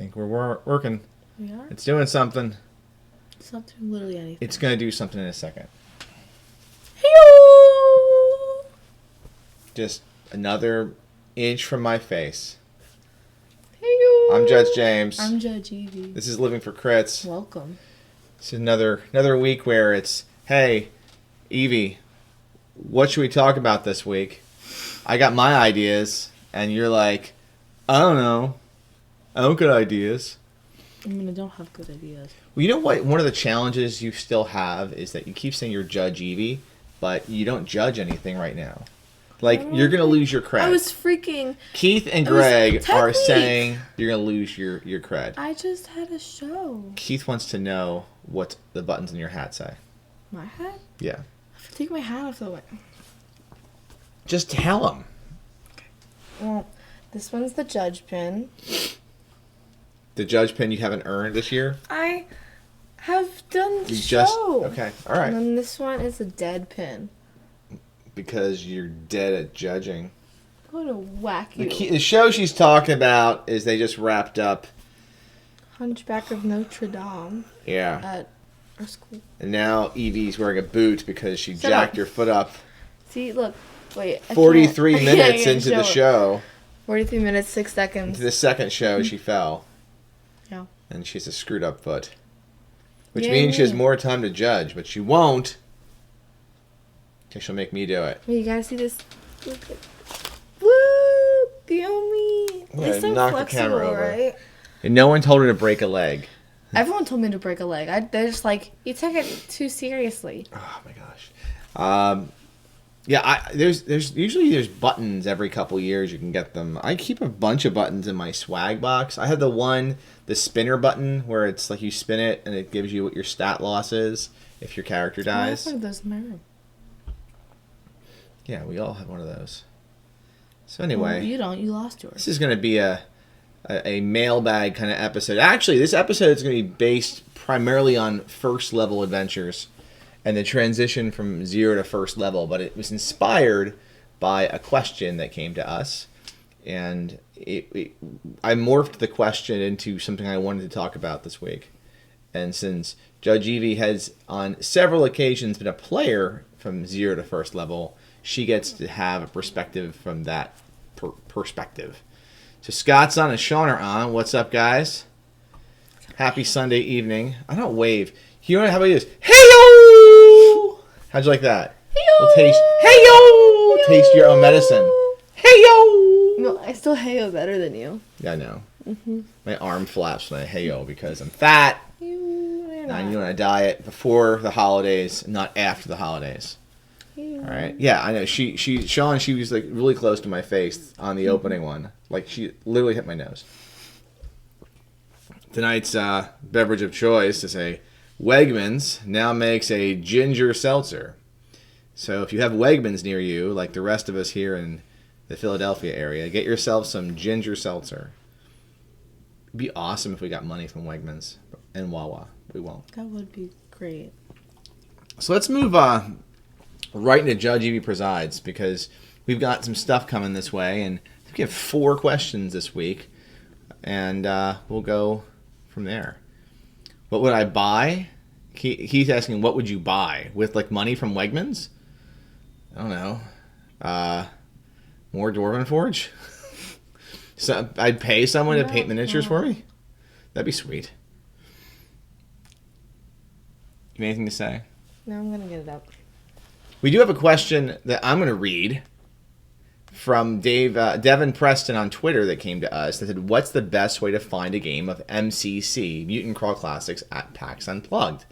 think we're working. We are? It's doing something. It's not doing literally anything. It's going to do something in a second. Hey-o! Just another inch from my face. Hey-o! I'm Judge James. I'm Judge Evie. This is Living for Crits. Welcome. This is another week where it's, hey, Evie, what should we talk about this week? I got my ideas, and you're like, I don't know. I don't got ideas. I mean, I don't have good ideas. Well, you know what? One of the challenges you still have is that you keep saying you're Judge Evie, but you don't judge anything right now. Like, you're going to lose your cred. I was freaking... Keith and Greg are saying you're going to lose your cred. I just had a show. Keith wants to know what the buttons in your hat say. My hat? Yeah. I have to take my hat off the way. Just tell him. Okay. Well, this one's the judge pin. The judge pin you haven't earned this year? I have done the show. Okay, all right. And then this one is a dead pin. Because you're dead at judging. I'm gonna whack you. The show she's talking about is they just wrapped up. Hunchback of Notre Dame. Yeah. At our school. And now Evie's wearing a boot because she jacked her foot up. See, look. Wait. 43 minutes into the show. 43 minutes, 6 seconds. Into the second show, she fell. Yeah. And she has a screwed up foot. Which means she has more time to judge, but she won't. Okay, she'll make me do it. Wait, you gotta see this. Woo! Feel me. It's so knock the flexible, camera over. right? And no one told her to break a leg. Everyone told me to break a leg. They're just like, you take it too seriously. Oh my gosh. Yeah, there's usually buttons every couple years you can get them. I keep a bunch of buttons in my swag box. I have the spinner button where it's like you spin it and it gives you what your stat loss is if your character dies. I have one of those in my room. Yeah, we all have one of those. So anyway, well, you don't. You lost yours. This is going to be a mailbag kind of episode. Actually, this episode is going to be based primarily on first level adventures and the transition from 0 to first level, but it was inspired by a question that came to us, and I morphed the question into something I wanted to talk about this week. And since Judge Evie has on several occasions been a player from 0 to first level, she gets to have a perspective from that perspective. So Scott's on and Sean are on. What's up, guys? Happy Sunday evening. I don't wave. You know how about this? Hey-yo! How'd you like that? Hey-yo! We'll taste. Hey-yo! Hey-yo! Taste your own medicine. Hey-yo! No, I still hey-yo better than you. Yeah, I know. Mm-hmm. My arm flaps when I hey-yo because I'm fat. You're not. And you on a diet before the holidays, not after the holidays. Hey-yo. All right. Yeah, I know. Sean, she was like really close to my face on the opening one. Like she literally hit my nose. Tonight's beverage of choice is a Wegmans now makes a ginger seltzer. So if you have Wegmans near you, like the rest of us here in the Philadelphia area, get yourself some ginger seltzer. It'd be awesome if we got money from Wegmans and Wawa. We won't. That would be great. So let's move right into Judge Evie Presides, because we've got some stuff coming this way, and we have 4 questions this week, and we'll go from there. What would I buy? He's asking, what would you buy? With, like, money from Wegmans? I don't know. More Dwarven Forge? So I'd pay someone to paint miniatures for me? That'd be sweet. You have anything to say? No, I'm going to get it up. We do have a question that I'm going to read from Devin Preston on Twitter that came to us that said, what's the best way to find a game of MCC, Mutant Crawl Classics, at PAX Unplugged?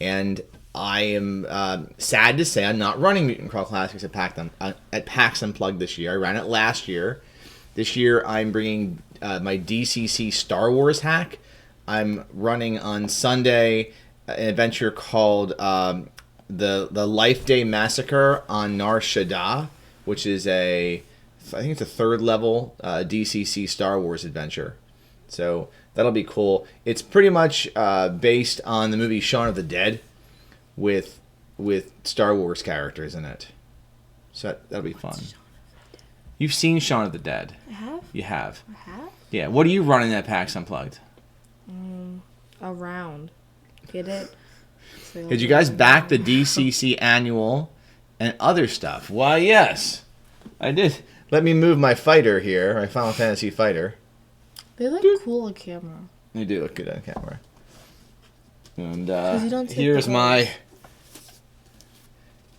And I am sad to say I'm not running Mutant Crawl Classics at PAX Unplugged this year. I ran it last year. This year I'm bringing my DCC Star Wars hack. I'm running on Sunday an adventure called the Life Day Massacre on Nar Shaddaa, which is I think it's a 3rd level DCC Star Wars adventure. So that'll be cool. It's pretty much based on the movie Shaun of the Dead with Star Wars characters in it. So that'll be fun. You've seen Shaun of the Dead. I have? You have. I have? Yeah. What are you running at PAX Unplugged? Around. Get it? So Did you guys back the DCC annual and other stuff? Why, yes. I did. Let me move my fighter here, my Final Fantasy fighter. They look cool on camera. They do look good on camera. And you don't take here's the my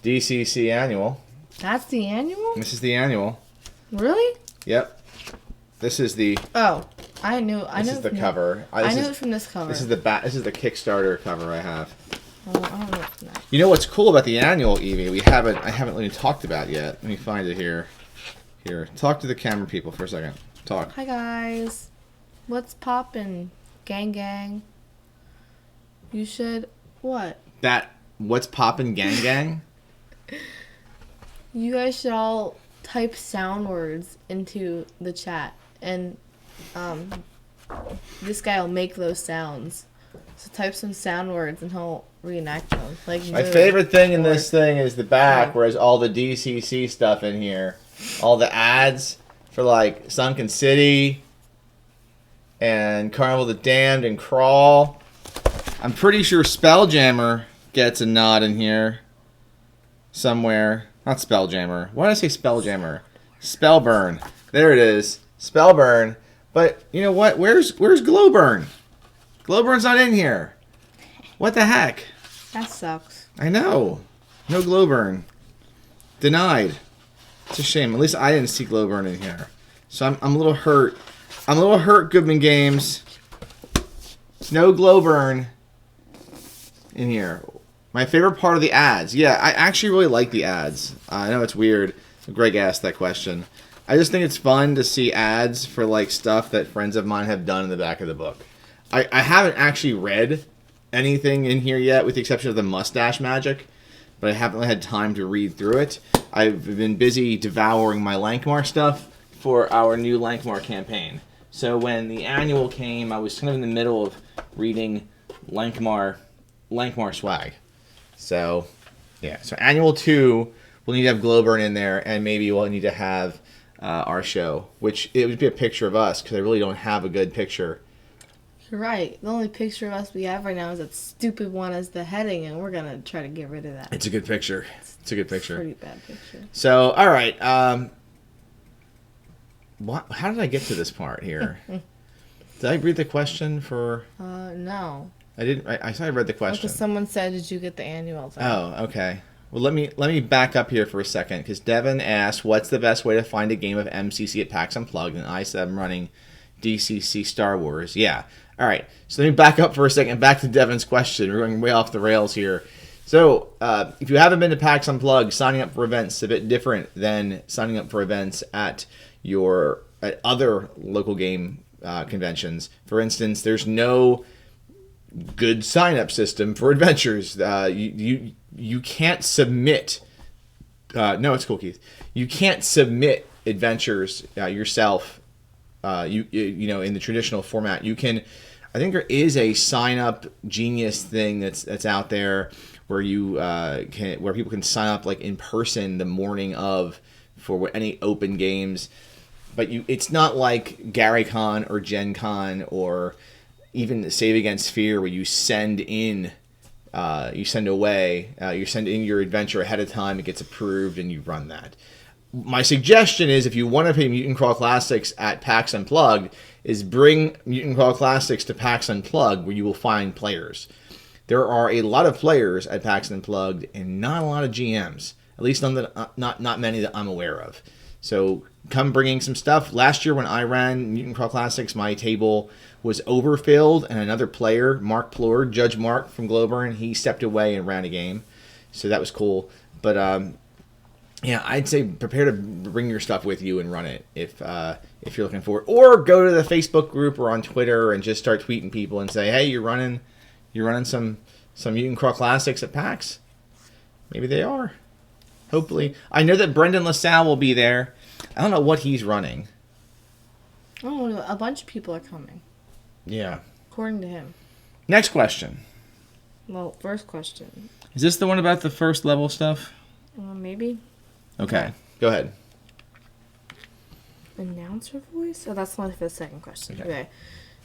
DCC annual. That's the annual? This is the annual. Really? Yep. This is the. Oh, I knew. This is the cover. I knew it from this cover. This is the This is the Kickstarter cover I have. Oh, I don't know what's that. You know what's cool about the annual, Evie? I haven't really talked about yet. Let me find it here. Here, talk to the camera people for a second. Talk. Hi guys, what's poppin', gang gang? You should what? What's poppin', gang gang? You guys should all type sound words into the chat, and this guy will make those sounds. So type some sound words and he'll reenact them. Like my favorite thing in this thing is the back, where there's all the DCC stuff in here, all the ads for like Sunken City and Carnival of the Damned and Crawl. I'm pretty sure Spelljammer gets a nod in here somewhere. Not Spelljammer. Why did I say Spelljammer? Spellburn. There it is. Spellburn. But you know what? Where's Glowburn? Glowburn's not in here. What the heck? That sucks. I know. No Glowburn. Denied. It's a shame. At least I didn't see Glowburn in here. So I'm a little hurt. I'm a little hurt, Goodman Games. No Glowburn in here. My favorite part of the ads. Yeah, I actually really like the ads. I know it's weird. Greg asked that question. I just think it's fun to see ads for like stuff that friends of mine have done in the back of the book. I haven't actually read anything in here yet, with the exception of the mustache magic, but I haven't had time to read through it. I've been busy devouring my Lankmar stuff for our new Lankmar campaign. So when the annual came, I was kind of in the middle of reading Lankmar swag. So, yeah. So annual 2, we'll need to have Glowburn in there, and maybe we'll need to have our show, which it would be a picture of us, because I really don't have a good picture. You're right. The only picture of us we have right now is that stupid one as the heading, and we're gonna try to get rid of that. It's a good picture. It's a good picture. Pretty bad picture. So, all right. How did I get to this part here? Did I read the question for? No. I didn't. I thought I read the question. Because someone said, "Did you get the annual?" Oh, okay. Well, let me back up here for a second, because Devin asked, "What's the best way to find a game of MCC at PAX Unplugged?" And I said, "I'm running DCC Star Wars." Yeah. All right. So let me back up for a second. Back to Devin's question. We're going way off the rails here. So if you haven't been to PAX Unplugged, signing up for events is a bit different than signing up for events at other local game conventions. For instance, there's no good sign-up system for adventures. You can't submit. No, it's cool, Keith. You can't submit adventures yourself. You know, in the traditional format. You can. I think there is a sign-up Genius thing that's out there where where people can sign up like in person the morning of for any open games. But it's not like GaryCon or Gen Con or even Save Against Fear, where you send in you send in your adventure ahead of time, it gets approved, and you run that. My suggestion is, if you want to play Mutant Crawl Classics at PAX Unplugged, is bring Mutant Crawl Classics to PAX Unplugged, where you will find players. There are a lot of players at PAX Unplugged, and not a lot of GMs. At least not many that I'm aware of. So come bringing some stuff. Last year when I ran Mutant Crawl Classics, my table was overfilled, and another player, Mark Plord, Judge Mark from Glowburn, he stepped away and ran a game. So that was cool. But yeah, I'd say prepare to bring your stuff with you and run it if you're looking forward. Or go to the Facebook group or on Twitter and just start tweeting people and say, hey, you're running some Mutant Crawl Classics at PAX. Maybe they are. Hopefully. I know that Brendan LaSalle will be there. I don't know what he's running. Oh, a bunch of people are coming. Yeah. According to him. Next question. Well, first question. Is this the one about the first level stuff? Maybe. Okay. Go ahead. Announcer voice? Oh, that's only for the second question. Okay. Okay.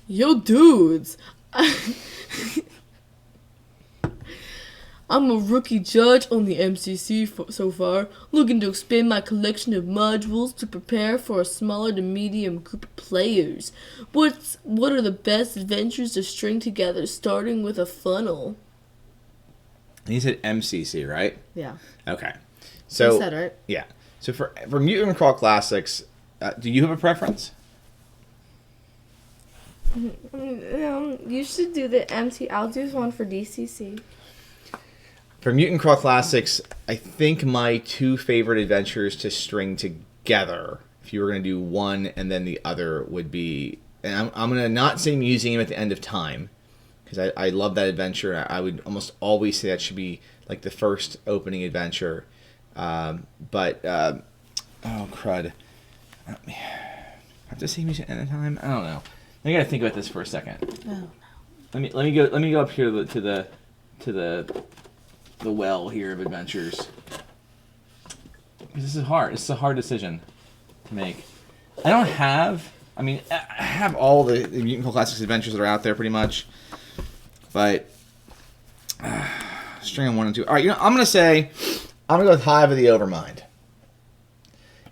Yo, dudes. I'm a rookie judge on the MCC so far, looking to expand my collection of modules to prepare for a smaller to medium group of players. What are the best adventures to string together, starting with a funnel? You said MCC, right? Yeah. Okay. So You said right. yeah. So for Mutant Crawl Classics, do you have a preference? You should do the MC. I'll do one for DCC. For Mutant Crawl Classics, I think my two favorite adventures to string together, if you were going to do one and then the other, would be, and I'm going to not say Museum at the End of Time, because I love that adventure. I would almost always say that should be like the first opening adventure. Oh, crud. I have to say Museum at the End of Time? I don't know. I got to think about this for a second. Oh no. Let me go up here to the well here of adventures. Because this is hard. It's a hard decision to make. I have all the Mutant Crawl Classics adventures that are out there pretty much. But string 1 and 2. All right, I'm going to go with Hive of the Overmind.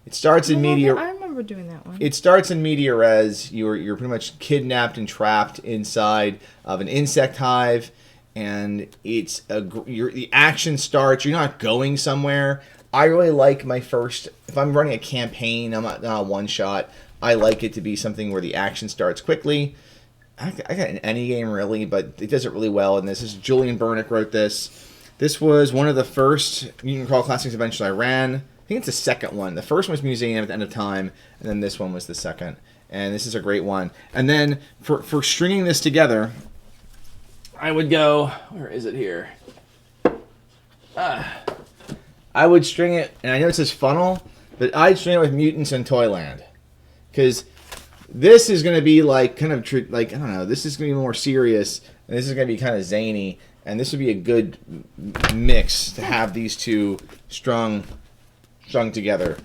It starts in Meteor. I remember doing that one. It starts in Meteor Res. You're pretty much kidnapped and trapped inside of an insect hive. And it's the action starts. You're not going somewhere. I really like my first. If I'm running a campaign, I'm not a one shot. I like it to be something where the action starts quickly. I got an any game really, but it does it really well. And this is Julian Burnick wrote this. This was one of the first Mutant Crawl Classics adventures I ran. I think it's the second one. The first one was Museum at the End of Time, and then this one was the second. And this is a great one. And then for stringing this together, I would go, where is it here? I would string it, and I know it says funnel, but I'd string it with Mutants in Toyland. Because this is going to be like, kind of, I don't know, this is going to be more serious, and this is going to be kind of zany, and this would be a good mix to have these two strung together.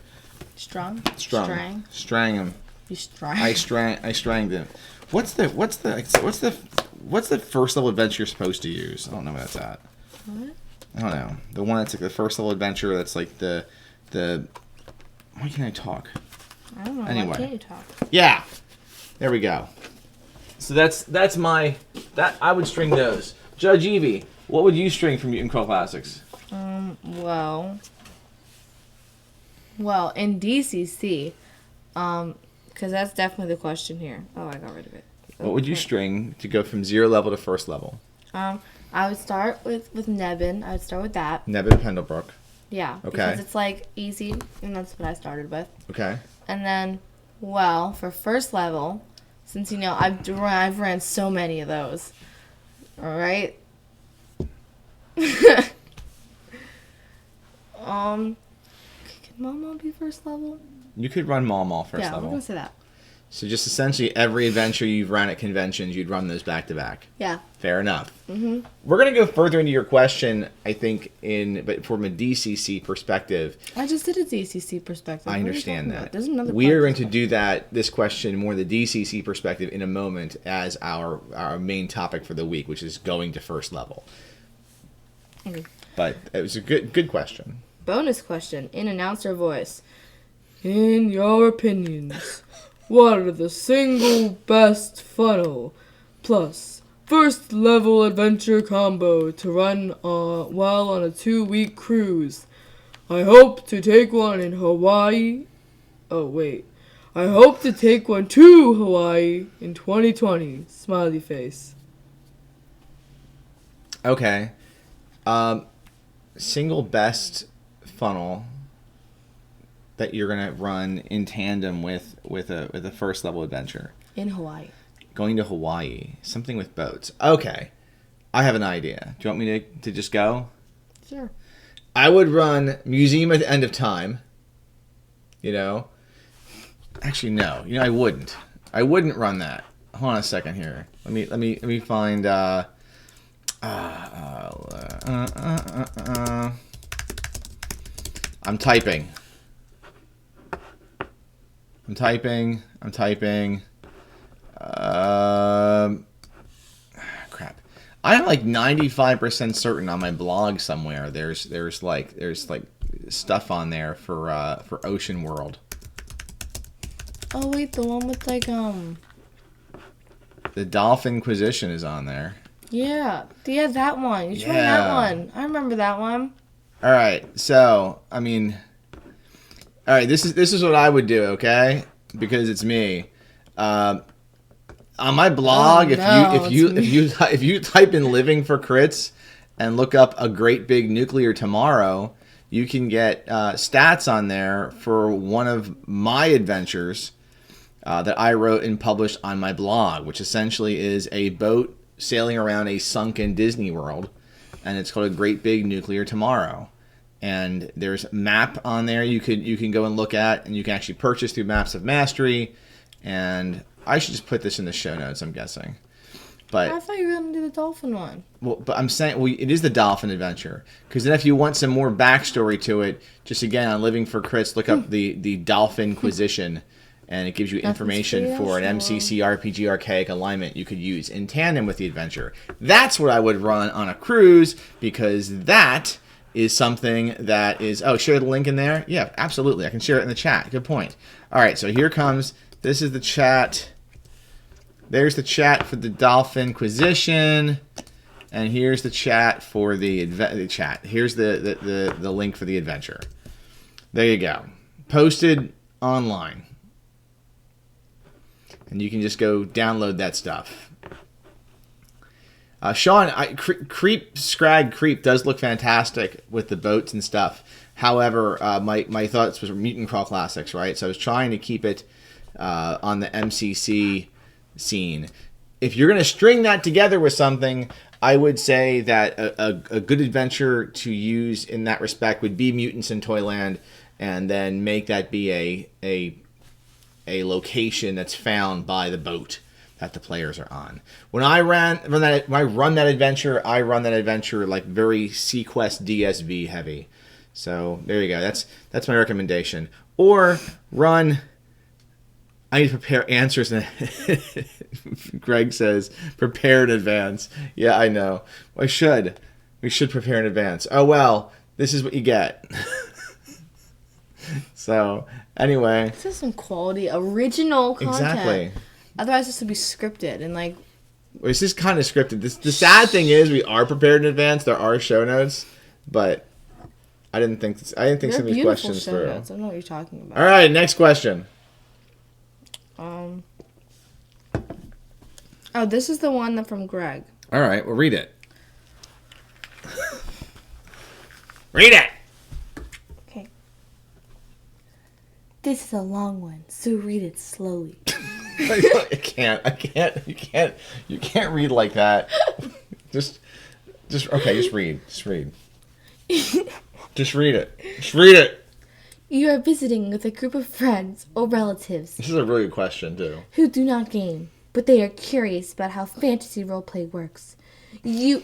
Strung? Strang them. You strang? I stranged them. What's the first level adventure you're supposed to use? I don't know what that's at. What? I don't know. The one that's like the first level adventure that's like the why can't I talk? I don't know. Anyway. Why can't you talk? Yeah. There we go. So that's my I would string those. Judge Evie, what would you string from Mutant Crawl Classics? Well, in DCC, because that's definitely the question here. Oh, I got rid of it. What would you string to go from 0 level to first level? I would start with Nebin. I would start with that. Nebin Pendlebrook. Yeah. Okay. Because it's like easy, and that's what I started with. Okay. And then, for first level, since I've ran so many of those. All right. Can Mama be first level? You could run Maul first level. Yeah, we're gonna say that. So just essentially every adventure you've run at conventions, you'd run those back to back. Yeah. Fair enough. Mm-hmm. We're going to go further into your question, I think, but from a DCC perspective. I just did a DCC perspective. I understand that. There's another. We are going to do this question more the DCC perspective in a moment as our main topic for the week, which is going to first level. Okay. But it was a good question. Bonus question in announcer voice. In your opinions, what are the single best funnel plus first level adventure combo to run while on a 2-week cruise? I hope to take one in Hawaii. Oh wait, I hope to take one to Hawaii in 2020. Smiley face. Okay. Single best funnel that you're gonna run in tandem with a first level adventure In Hawaii. going to Hawaii, something with boats. Okay, I have an idea. Do you want me to just go? Sure. I would run Museum at the End of Time. Actually no. I wouldn't. I wouldn't run that. Hold on a second here. Let me find. I'm typing. I'm typing. Crap. I'm like 95% certain on my blog somewhere. There's like stuff on there for Ocean World. Oh wait, the one with like The Dolphin Inquisition is on there. Yeah, that one. You should run that one. I remember that one. All right, so I mean, all right, this is what I would do, okay? Because it's me. On my blog, if you type in "living for crits" and look up "a great big nuclear tomorrow," you can get stats on there for one of my adventures that I wrote and published on my blog, which essentially is a boat sailing around a sunken Disney World, and it's called "A Great Big Nuclear Tomorrow." And there's a map on there you can go and look at, and you can actually purchase through Maps of Mastery. And I should just put this in the show notes, I'm guessing. But I thought you were going to do the dolphin one. Well, but I'm saying, it is the dolphin adventure. Because then if you want some more backstory to it, just again, on Living for Crits, look up the Dolphin Inquisition, and it gives you information for an MCC RPG archaic alignment you could use in tandem with the adventure. That's what I would run on a cruise, because that is something that is... Oh, share the link in there? Yeah, absolutely. I can share it in the chat. Good point. All right, so here comes... This is the chat. There's the chat for the Dolphin Inquisition. And here's the chat for the chat. Here's the link for the adventure. There you go. Posted online. And you can just go download that stuff. Sean, Creep does look fantastic with the boats and stuff. However, my thoughts was Mutant Crawl Classics, right? So I was trying to keep it on the MCC scene. If you're going to string that together with something, I would say that a good adventure to use in that respect would be Mutants in Toyland, and then make that be a location that's found by the boat that the players are on. When I run that adventure like very Sequest DSV heavy. So there you go. That's my recommendation. Or run. I need to prepare answers. Greg says prepare in advance. Yeah, I know. We should prepare in advance. Oh well, this is what you get. So anyway, this is some quality original content. Exactly. Otherwise, this would be scripted and like. Well, this is kind of scripted. The sad thing is, we are prepared in advance. There are show notes, but I didn't think some of these questions through. Notes. I don't know what you're talking about. All right, next question. Oh, this is the one from Greg. All right, well, read it. Read it. Okay. This is a long one, so read it slowly. I can't. You can't read like that. Just read. Just read it. Just read it. You are visiting with a group of friends or relatives. This is a really good question, too. Who do not game, but they are curious about how fantasy roleplay works. They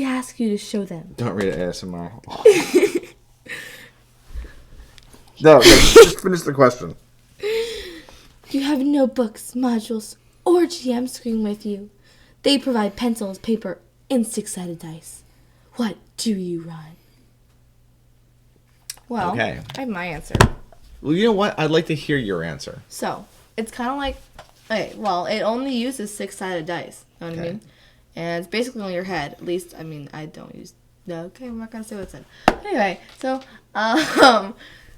ask you to show them. Don't read it ASMR. No, just finish the question. You have no books, modules, or GM screen with you. They provide pencils, paper, and 6-sided dice. What do you run? Well, okay. I have my answer. Well, you know what? I'd like to hear your answer. So, it's kind of like... Okay, well, it only uses 6-sided dice. You know what I mean? And it's basically on your head. At least, I mean, I don't use... No, okay, I'm not going to say what's in. Anyway, so,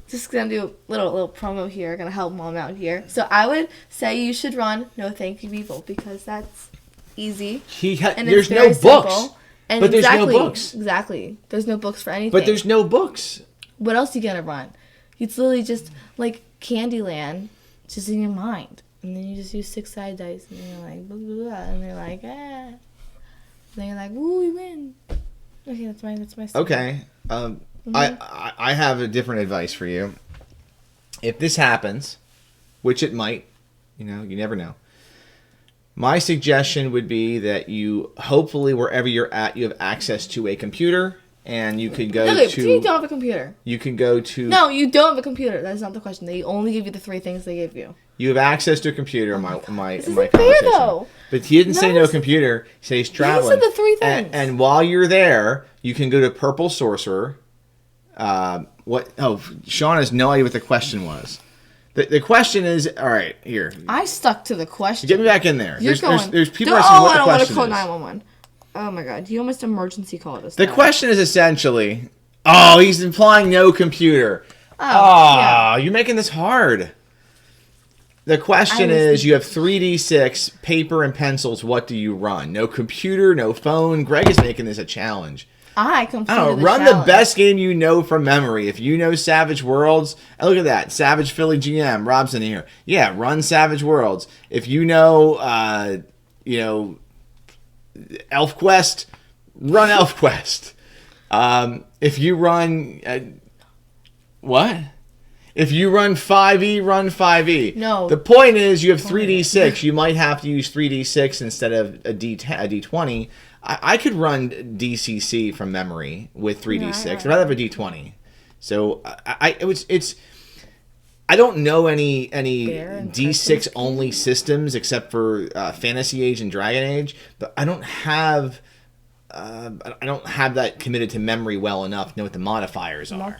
just going to do a little promo here. Going to help Mom out here. So, I would say you should run No Thank You People, because that's easy. There's no books. And but there's no books. Exactly. There's no books for anything. But there's no books. What else are you going to run? It's literally just like Candyland, just in your mind. And then you just use 6-sided dice, and you're like, blah, blah, blah, and they're like, ah. And then you're like, woo, we win. Okay, that's my story. Okay. I have a different advice for you. If this happens, which it might, you never know. My suggestion would be that you, hopefully wherever you're at, you have access to a computer and you could go Okay, to. you don't have a computer. You can go to. No, you don't have a computer. That's not the question. They only give you the 3 things they give you. You have access to a computer. My This my isn't fair, though. But he didn't say No, no computer. He said he's traveling. said the 3 things. And while you're there, you can go to Purple Sorcerer. What? Oh, Sean has no idea what the question was. The question is, all right, here. I stuck to the question. Get me back in there. You're There's people asking what the question is. I don't want to call 911. Oh my god, you almost emergency called us. The question is essentially, he's implying no computer. Yeah. You're making this hard. The question is, you have 3d6, paper and pencils. What do you run? No computer, no phone. Greg is making this a challenge. I completed Run challenge. the best game you know from memory. If you know Savage Worlds, and look at that, Savage Philly GM Robson here. Yeah, run Savage Worlds. If you know, Elf Quest, run Elf Quest. If you run, what? If you run 5e, run 5e. No. The point is, you have 3d6. You might have to use 3d6 instead of a d20. I could run DCC from memory with 3d6. I'd rather have a d20. So I don't know any d6 only systems except for Fantasy Age and Dragon Age, but I don't have that committed to memory well enough to know what the modifiers are.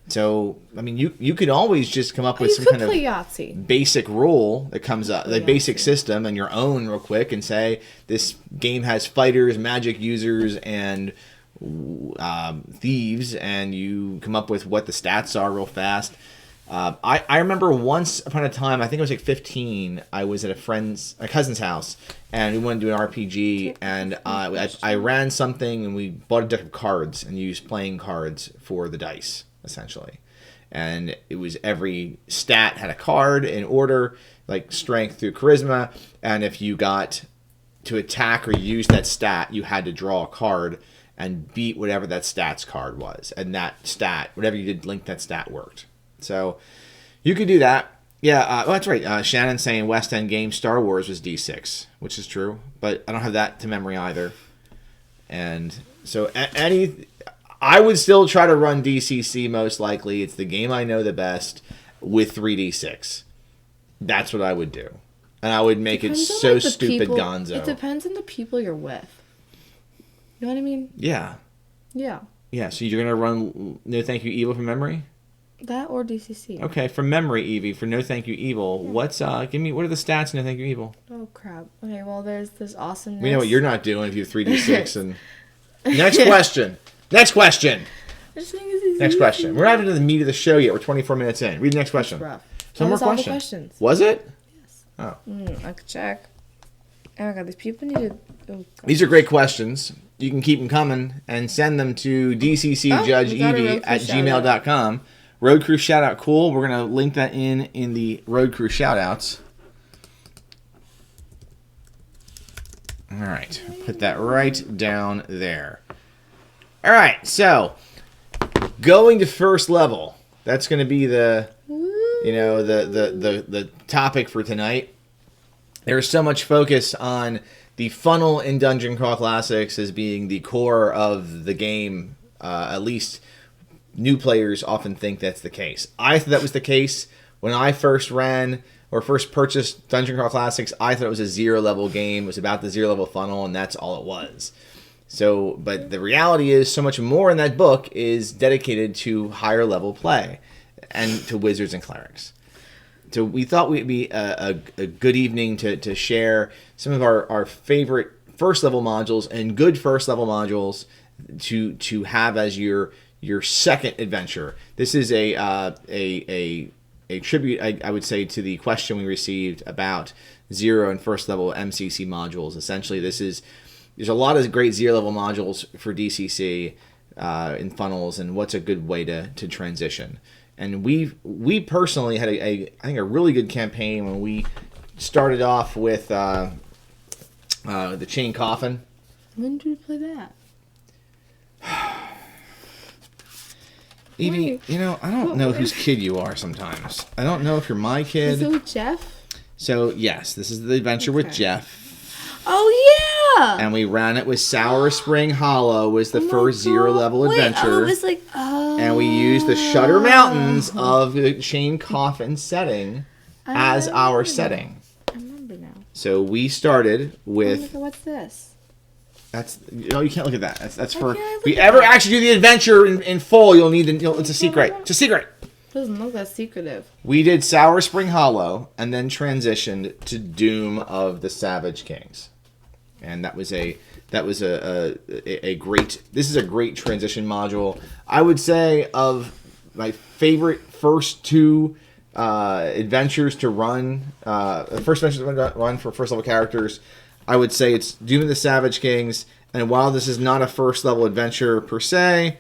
So, I mean, you could always just come up with some kind of Yahtzee. basic rule that comes up, the basic system and your own real quick, and say this game has fighters, magic users, and thieves, and you come up with what the stats are real fast. I remember once upon a time, I think I was like 15, I was at a cousin's house, and we wanted to do an RPG, and I ran something, and we bought a deck of cards and used playing cards for the dice, essentially. And it was every stat had a card in order, like strength through charisma, and if you got to attack or use that stat, you had to draw a card and beat whatever that stats card was, and that stat, whatever you did link that stat worked. So you could do that. Yeah, that's right. Shannon saying West End Games Star Wars was D6, which is true, but I don't have that to memory either. And so I would still try to run DCC most likely. It's the game I know the best with 3D6. That's what I would do. And I would make it so stupid gonzo. It depends on the people you're with. You know what I mean? Yeah. Yeah. Yeah, so you're going to run No Thank You Evil from memory? That or DCC. Okay, from memory, Evie, for No Thank You Evil, what are the stats in No Thank You Evil? Oh crap. Okay, well there's this awesomeness. We know what you're not doing if you have 3D6 and Next question. Next question. We're not even to the meat of the show yet. We're 24 minutes in. Read the next question. Some more questions. Was it? Yes. Oh. I could check. Oh my god, these people need to... Oh, these are great questions. You can keep them coming and send them to dccjudgeevie@gmail.com. Road Crew Shoutout, cool. We're going to link that in the Road Crew Shoutouts. All right. Put that right down there. All right. So, going to first level. That's going to be the topic for tonight. There's so much focus on the funnel in Dungeon Crawl Classics as being the core of the game, at least new players often think that's the case. I thought that was the case when I first ran or first purchased Dungeon Crawl Classics. I thought it was a 0-level game. It was about the 0-level funnel, and that's all it was. So, but the reality is so much more in that book is dedicated to higher level play and to wizards and clerics. So we thought we'd be a good evening to share some of our favorite first level modules and good first level modules to have as your second adventure. This is a tribute, I would say, to the question we received about 0 and first level MCC modules. Essentially, there's a lot of great 0-level modules for DCC in funnels, and what's a good way to transition. And we personally had I think a really good campaign when we started off with the Chain Coffin. When did you play that? Evie, I don't know whose kid you are sometimes. I don't know if you're my kid. Is it with Jeff? So, yes, this is the adventure with Jeff. Oh yeah. And we ran it with Sour Spring Hollow was the first 0 level adventure. Oh, it was like and we used the Shutter Mountains of the Shane Coffin setting as our setting. I remember now. So we started with. What's this? That's you can't look at that. That's for if we ever actually do the adventure in full. You'll need to. It's a secret. It's a secret. Doesn't look that secretive. We did Sour Spring Hollow and then transitioned to Doom of the Savage Kings, and that was a great. This is a great transition module. I would say of my favorite first two adventures to run. The first adventure to run for first level characters. I would say it's Doom of the Savage Kings, and while this is not a first level adventure per se,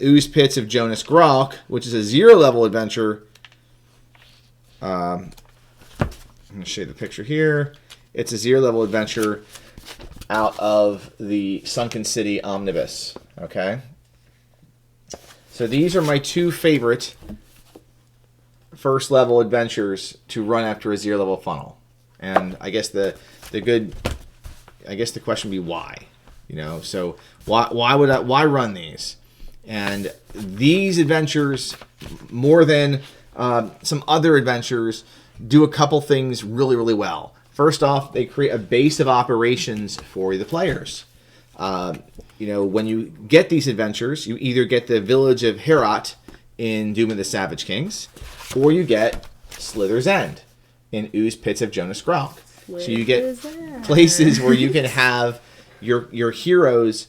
Ooze Pits of Jonas Grok, which is a 0 level adventure. I'm going to show you the picture here. It's a 0 level adventure out of the Sunken City Omnibus. Okay, so these are my two favorite first level adventures to run after a 0 level funnel, and I guess the question would be why, so why run these? And these adventures, more than some other adventures, do a couple things really, really well. First off, they create a base of operations for the players. When you get these adventures, you either get the village of Herat in Doom of the Savage Kings, or you get Slither's End in Ooze Pits of Jonas Grok. So you get places where you can have your heroes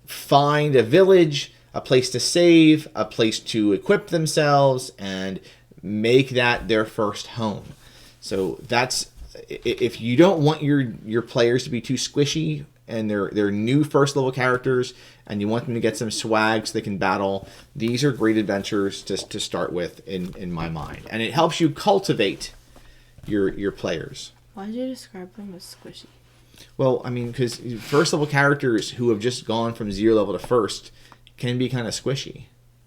find a village, a place to save, a place to equip themselves, and make that their first home. So that's if you don't want your players to be too squishy and they're new first level characters and you want them to get some swag so they can battle, these are great adventures to start with in my mind. And it helps you cultivate your players. Why did you describe them as squishy? Well, I mean, because first level characters who have just gone from 0 level to first can be kind of squishy.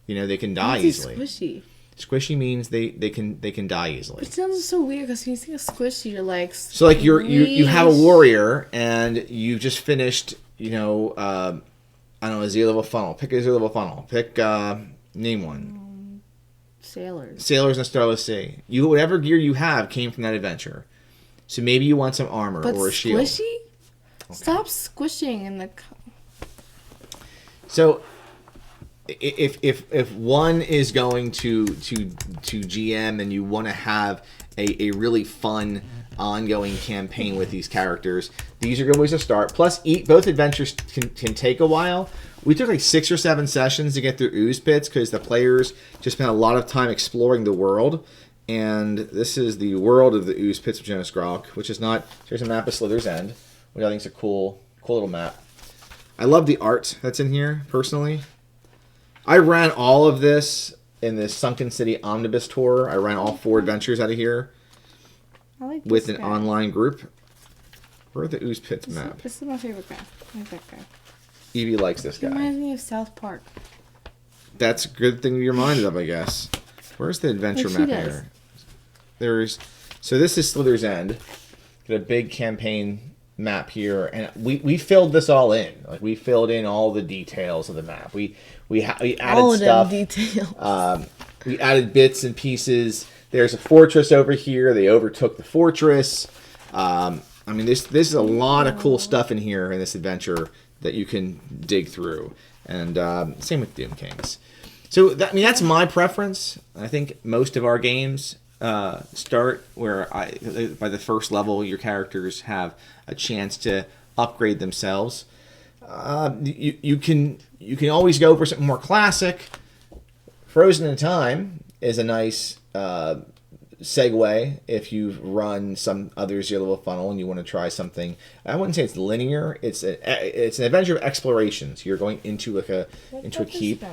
They can die easily. Squishy. Squishy means they can die easily. It sounds so weird because when you think of squishy, you're like. So like you have a warrior and you've just finished I don't know, a 0 level funnel. Pick a 0 level funnel. Pick name one. Sailors. Sailors in a Starless Sea. Whatever gear you have came from that adventure. So maybe you want some armor or a shield. Squishy? Okay. Stop squishing in the. So, if one is going to GM and you want to have a really fun ongoing campaign with these characters, these are good ways to start. Plus, both adventures can take a while. We took like 6 or 7 sessions to get through Ooze Pits because the players just spent a lot of time exploring the world. And this is the world of the Ooze Pits of Jonas Grok, which is not. Here's a map of Slither's End, which I think is a cool little map. I love the art that's in here, personally. I ran all of this in this Sunken City Omnibus tour. I ran all 4 adventures out of here with an online group. Where are the Ooze Pits map? This is my favorite guy. I like that guy. Evie likes this guy. He reminds me of South Park. That's a good thing to be reminded of, I guess. Where's the adventure map here? So this is Slither's End. Got a big campaign map here, and we filled this all in. Like we filled in all the details of the map. We added all stuff. Them details. We added bits and pieces. There's a fortress over here. They overtook the fortress. I mean, this is a lot of cool stuff in here in this adventure that you can dig through. And same with Doom Kings. So that's my preference. I think most of our games start where by the first level your characters have a chance to upgrade themselves. You can always go for something more classic. Frozen in Time is a nice segue if you've run some other 0 level funnel and you want to try something. I wouldn't say it's linear. It's an adventure of explorations. You're going into a keep.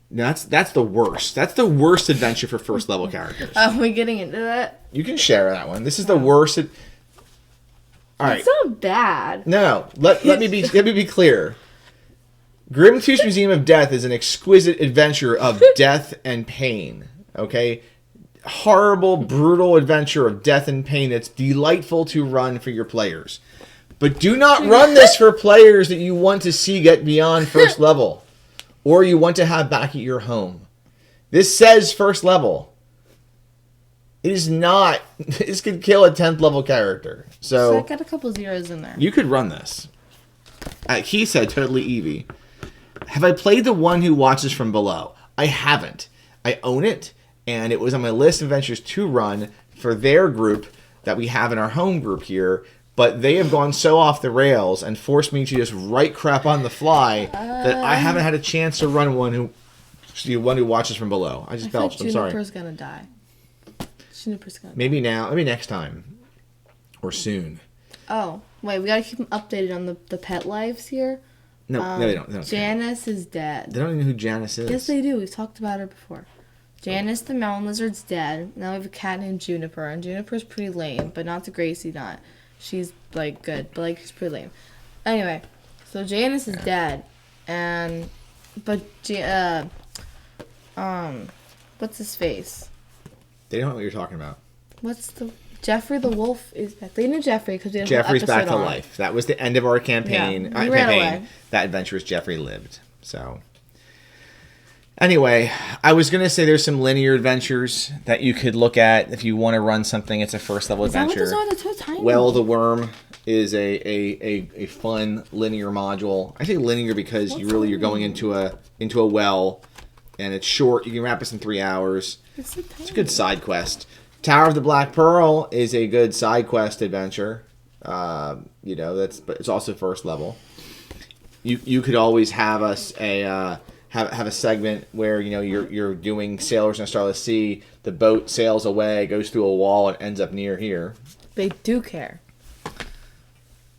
That's the worst. That's the worst adventure for first level characters. Are we getting into that? You can share that one. This is the worst. All right. It's not bad. No. Let me be clear. Grimtooth's Museum of Death is an exquisite adventure of death and pain. Okay, horrible, brutal adventure of death and pain that's delightful to run for your players. But do not run this for players that you want to see get beyond first level, or you want to have back at your home. This says first level. It is not. This could kill a 10th level character. So I got a couple zeros in there. You could run this. He said, totally Evie. Have I played the one who watches from below? I haven't. I own it, and it was on my list of adventures to run for their group that we have in our home group here, but they have gone so off the rails and forced me to just write crap on the fly that I haven't had a chance to run one who watches from below. I just felt. I'm sorry. Juniper's gonna die. Juniper's gonna. Maybe now. Maybe next time, or soon. Oh wait, we gotta keep them updated on the pet lives here. No, they don't. Janice is dead. They don't even know who Janice is. Yes, they do. We've talked about her before. Janice the mountain lizard's dead. Now we have a cat named Juniper, and Juniper's pretty lame, but not to Gracie. Not. She's like good, but like she's pretty lame. Anyway, so Janice is dead, but what's his face? They don't know what you're talking about. Jeffrey the wolf is back. They knew Jeffrey because we had Jeffrey's a whole back to episode on. life. That was the end of our campaign. Yeah, he ran away. That adventurous Jeffrey lived. So, anyway, I was gonna say there's some linear adventures that you could look at if you want to run something. It's a first level adventure. Is that what those are? They're so tiny. Well, the Worm is a fun linear module. I say linear because you're going into a well, and it's short. You can wrap this in 3 hours. It's so tiny. It's a good side quest. Tower of the Black Pearl is a good side quest adventure. But it's also first level. You could always have us have a segment where you're doing Sailors in a Starless Sea. The boat sails away, goes through a wall, and ends up near here. They do care.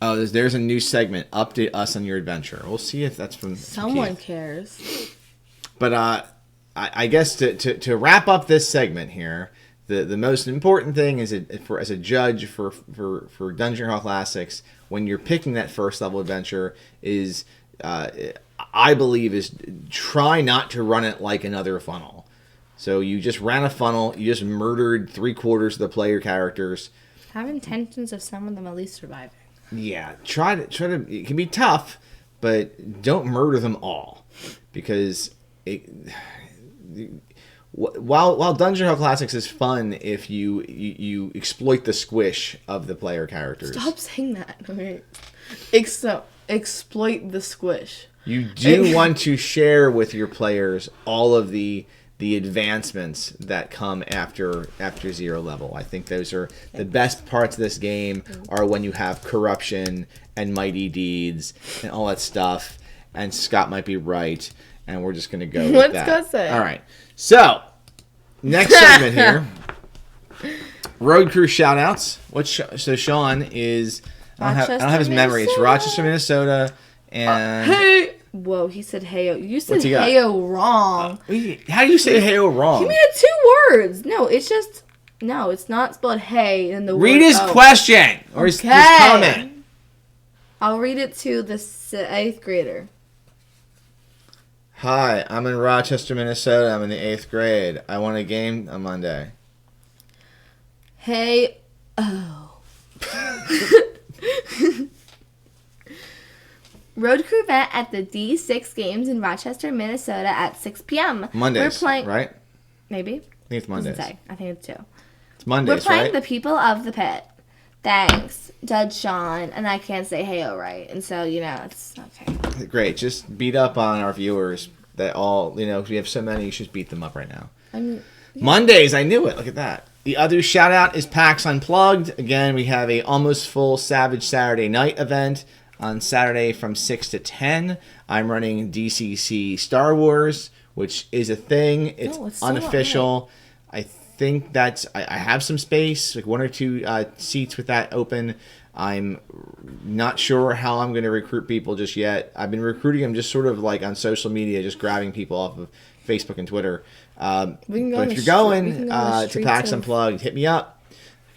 Oh, there's a new segment. Update us on your adventure. We'll see if that's from Someone Keith. cares. But I guess to wrap up this segment here. The most important thing is as a judge for Dungeon Crawl Classics, when you're picking that first level adventure, is I believe is try not to run it like another funnel. So you just ran a funnel, you just murdered 3/4 of the player characters. Have intentions of some of them at least surviving. Yeah, try to. It can be tough, but don't murder them all, because While Dungeon Crawl Classics is fun if you exploit the squish of the player characters. Stop saying that. Okay. Exploit the squish. You do want to share with your players all of the advancements that come after 0 level. I think those are the best parts of this game are when you have corruption and mighty deeds and all that stuff. And Scott might be right, and we're just going to go with What's that. Scott say? All right. So, next segment here. Road Crew shoutouts. So Sean is... I don't have his memory. It's Rochester, Minnesota, and... Hey! Whoa, he said heyo. You said What's he got? heyo wrong. How do you say heyo wrong? He made it 2 words. No, it's just... No, it's not spelled hey in the word. Read his question! Or his comment. I'll read it to the 8th grader. Hi, I'm in Rochester, Minnesota. I'm in the 8th grade. I want a game on Monday. Hey, oh. Road Crew event at the D6 Games in Rochester, Minnesota at 6 p.m. Mondays, We're playing, right? Maybe. I think it's Mondays. Doesn't say. I think it's 2. It's Mondays, We're playing right? the people of the pit. Thanks, Judge Sean. And I can't say heyo right. And so, it's okay. Great. Just beat up on our viewers. That all, we have so many, you should beat them up right now. Mondays, I knew it. Look at that. The other shout out is PAX Unplugged. Again, we have a almost full Savage Saturday Night event on Saturday from 6 to 10. I'm running DCC Star Wars, which is a thing. It's unofficial. I think I have some space, like 1 or 2 seats with that open. I'm not sure how I'm going to recruit people just yet. I've been recruiting them just sort of like on social media, just grabbing people off of Facebook and Twitter. But if you're going to PAX Unplugged, hit me up.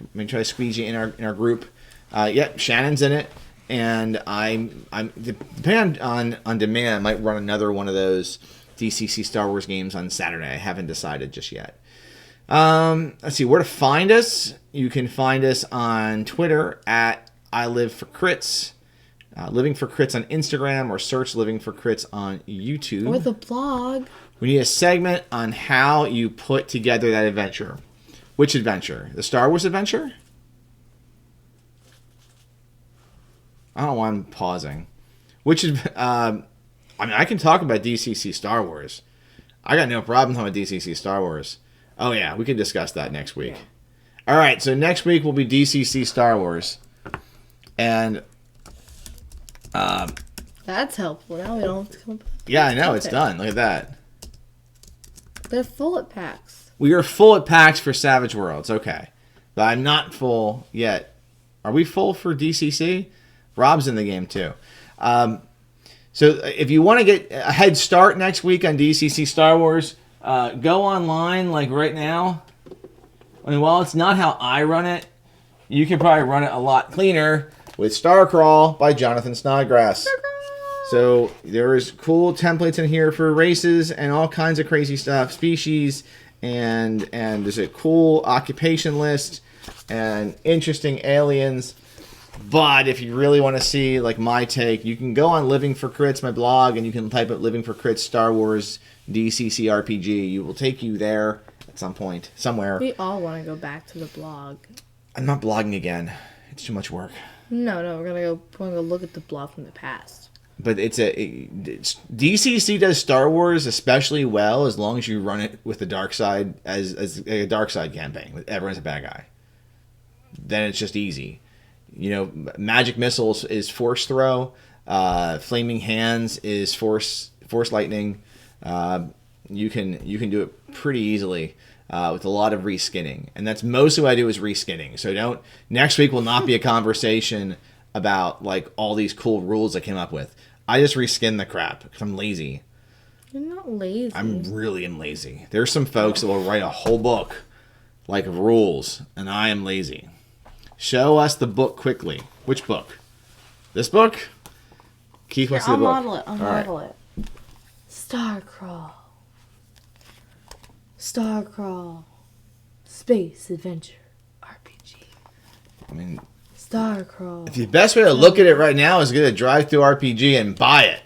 I'm going to try to squeeze you in our group. Yep, Shannon's in it. And I'm depending on demand, I might run another one of those DCC Star Wars games on Saturday. I haven't decided just yet. Let's see where to find us. You can find us on Twitter at I Live for Crits, Living for Crits on Instagram, or search Living for Crits on YouTube. Or the blog. We need a segment on how you put together that adventure. Which adventure? The Star Wars adventure? I don't know why I'm pausing. Which is, I can talk about DCC Star Wars. I got no problem talking about DCC Star Wars. Oh yeah, we can discuss that next week. All right, so next week will be DCC Star Wars, and that's helpful. Now we don't have to come up. Yeah, I know it's done. Look at that. They're full at PAX. We are full at PAX for Savage Worlds. Okay, but I'm not full yet. Are we full for DCC? Rob's in the game too. So if you want to get a head start next week on DCC Star Wars, go online like right now. I mean, while it's not how I run it, you can probably run it a lot cleaner with Starcrawl by Jonathan Snodgrass. So there is cool templates in here for races and all kinds of crazy stuff, species, and there's a cool occupation list and interesting aliens. But if you really want to see like my take, you can go on Living for Crits, my blog, and you can type up Living for Crits Star Wars DCC RPG. You will take you there at some point, somewhere. We all want to go back to the blog. I'm not blogging again. It's too much work. No, we're gonna go look at the blog from the past. But DCC does Star Wars especially well as long as you run it with the dark side as a dark side campaign with everyone's a bad guy. Then it's just easy. You know, magic missiles is force throw. Flaming hands is force lightning. You can do it pretty easily with a lot of reskinning, and that's mostly what I do is reskinning. So next week will not be a conversation about like all these cool rules I came up with. I just reskin the crap because I'm lazy. You're not lazy. I'm really lazy. There's some folks that will write a whole book like of rules, and I am lazy. Show us the book quickly. Which book? This book? Keith wants to see the book. I'll model it. Starcrawl. Space Adventure RPG. I mean, Starcrawl. the best way to look at it right now is get a drive-through RPG and buy it.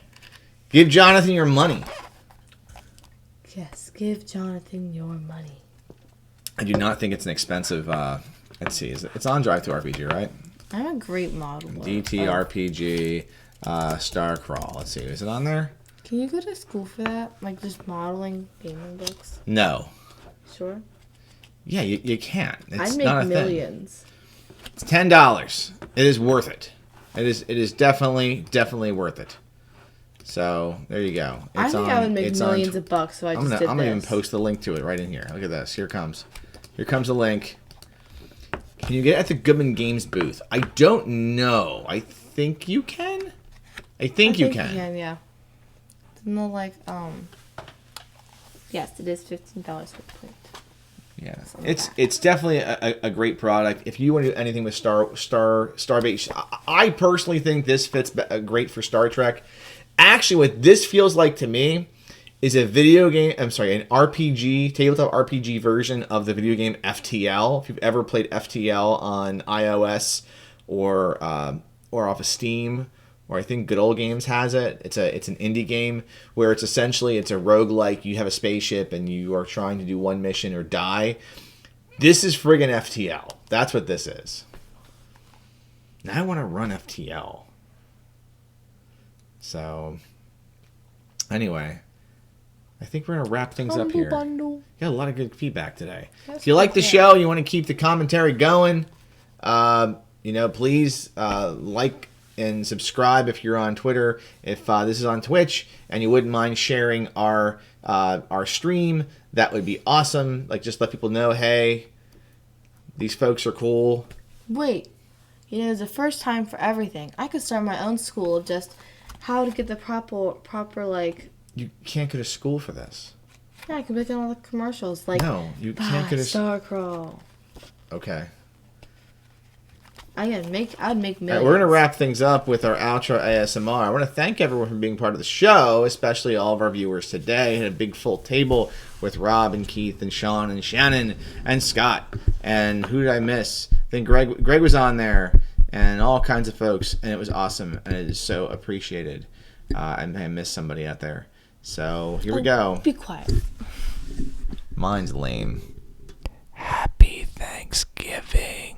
Give Jonathan your money. Yes, give Jonathan your money. I do not think it's an expensive... let's see. It's on drive-through RPG, right? I'm a great modeler. DTRPG Starcrawl. Let's see. Is it on there? Can you go to school for that? Like just modeling gaming books? No. Sure. Yeah, you can't. It's I'd make not a millions. Thing. It's $10. It is worth it. It is definitely worth it. So there you go. I think I would make millions of bucks if I just did this. I'm gonna even post the link to it right in here. Look at this. Here comes the link. Can you get it at the Goodman Games booth? I don't know. I think you can. I think you can. Yeah. Isn't it like Yes, it is $15 per plate. Yeah, it's definitely a great product. If you want to do anything with Starbase, I personally think this fits great for Star Trek. Actually, what this feels like to me is a video game. I'm sorry, an RPG, tabletop RPG version of the video game FTL. If you've ever played FTL on iOS or off of Steam, or I think Good Old Games has it. It's an indie game where it's a roguelike. You have a spaceship and you are trying to do one mission or die. This is friggin' FTL. That's what this is. Now I want to run FTL. So, anyway, I think we're going to wrap things up here. Bundle. Got a lot of good feedback today. If you like the show, you want to keep the commentary going, please like and subscribe if you're on Twitter. If this is on Twitch and you wouldn't mind sharing our stream, that would be awesome. Like, just let people know, hey, these folks are cool. Wait, it's the first time for everything. I could start my own school of just how to get the proper like. You can't go to school for this. Yeah, I can make all the commercials like. No, you can't go to Starcrawl. Okay. I'd make millions. All right, we're going to wrap things up with our outro ASMR. I want to thank everyone for being part of the show, especially all of our viewers today. We had a big full table with Rob and Keith and Sean and Shannon and Scott. And who did I miss? I think Greg was on there, and all kinds of folks, and it was awesome, and it is so appreciated. I may have missed somebody out there. So here we go. Be quiet. Mine's lame. Happy Thanksgiving.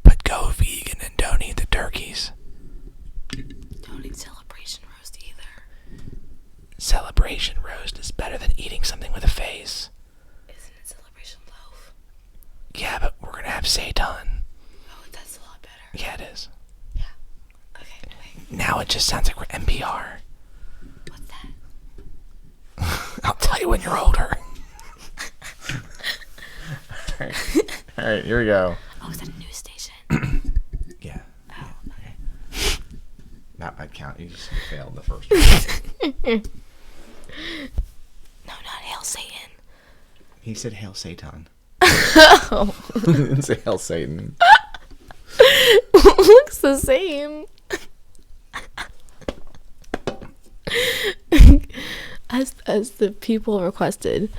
But go vegan and don't eat the turkeys. Don't eat celebration roast either. Celebration roast is better than eating something with a face. Isn't it celebration loaf? Yeah, but we're gonna have seitan. Oh, that's a lot better. Yeah, it is. Yeah. Okay, wait. Now it just sounds like we're NPR. What's that? I'll tell you when you're older. All right, here we go. Oh, is that a news station? Yeah. Oh, okay. That might count. You just failed the first one. No, not Hail Satan. He said Hail Satan. Oh. He didn't say Hail Satan. Looks the same. as the people requested.